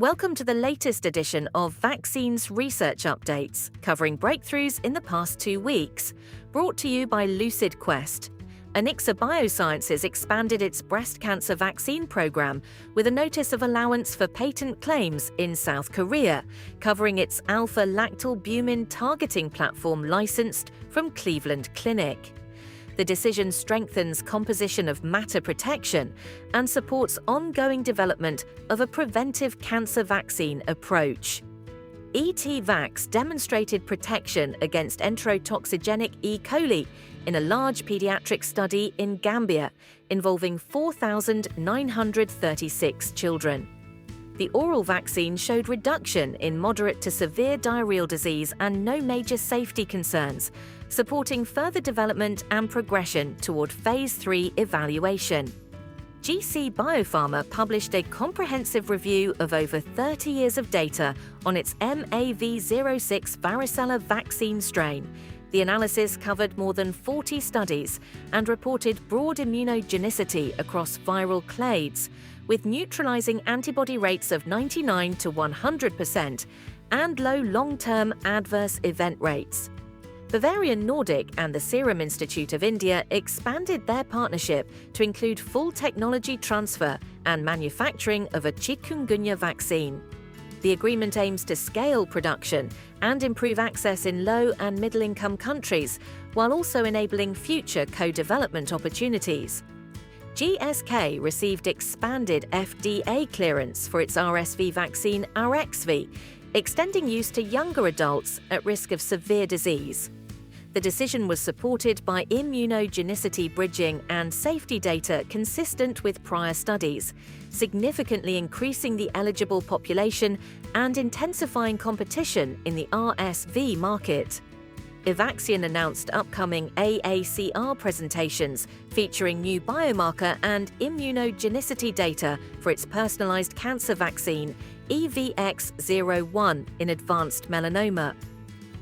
Welcome to the latest edition of Vaccines Research Updates, covering breakthroughs in the past 2 weeks. Brought to you by Lucid Quest. Anixa Biosciences expanded its breast cancer vaccine program with a notice of allowance for patent claims in South Korea, covering its alpha-lactalbumin targeting platform licensed from Cleveland Clinic. The decision strengthens composition of matter protection and supports ongoing development of a preventive cancer vaccine approach. ETVAX demonstrated protection against enterotoxigenic E. coli in a large pediatric study in Gambia involving 4,936 children. The oral vaccine showed reduction in moderate to severe diarrheal disease and no major safety concerns, supporting further development and progression toward Phase 3 evaluation. GC Biopharma published a comprehensive review of over 30 years of data on its MAV06 varicella vaccine strain. The analysis covered more than 40 studies and reported broad immunogenicity across viral clades, with neutralizing antibody rates of 99 to 100% and low long-term adverse event rates. Bavarian Nordic and the Serum Institute of India expanded their partnership to include full technology transfer and manufacturing of a chikungunya vaccine. The agreement aims to scale production and improve access in low- and middle-income countries, while also enabling future co-development opportunities. GSK received expanded FDA clearance for its RSV vaccine Arexvy, extending use to younger adults at risk of severe disease. The decision was supported by immunogenicity bridging and safety data consistent with prior studies, significantly increasing the eligible population and intensifying competition in the RSV market. Evaxion announced upcoming AACR presentations featuring new biomarker and immunogenicity data for its personalized cancer vaccine, EVX-01, in advanced melanoma.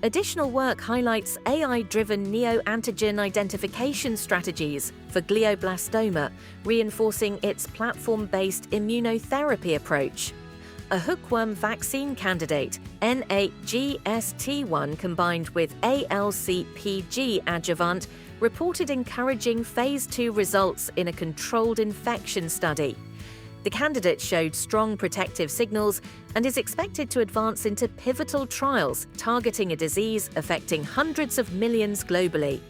Additional work highlights AI-driven neoantigen identification strategies for glioblastoma, reinforcing its platform-based immunotherapy approach. A hookworm vaccine candidate, N8GST1 combined with ALCPG adjuvant, reported encouraging Phase 2 results in a controlled infection study. The candidate showed strong protective signals and is expected to advance into pivotal trials targeting a disease affecting hundreds of millions globally.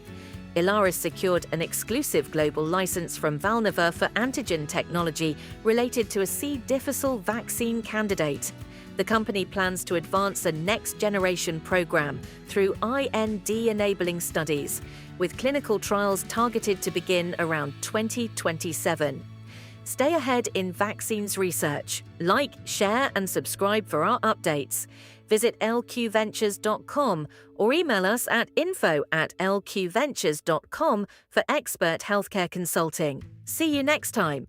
Elaris secured an exclusive global license from Valneva for antigen technology related to a C. difficile vaccine candidate. The company plans to advance a next-generation program through IND-enabling studies, with clinical trials targeted to begin around 2027. Stay ahead in vaccines research. Like, share, and subscribe for our updates. Visit lqventures.com or email us at info@lqventures.com for expert healthcare consulting. See you next time.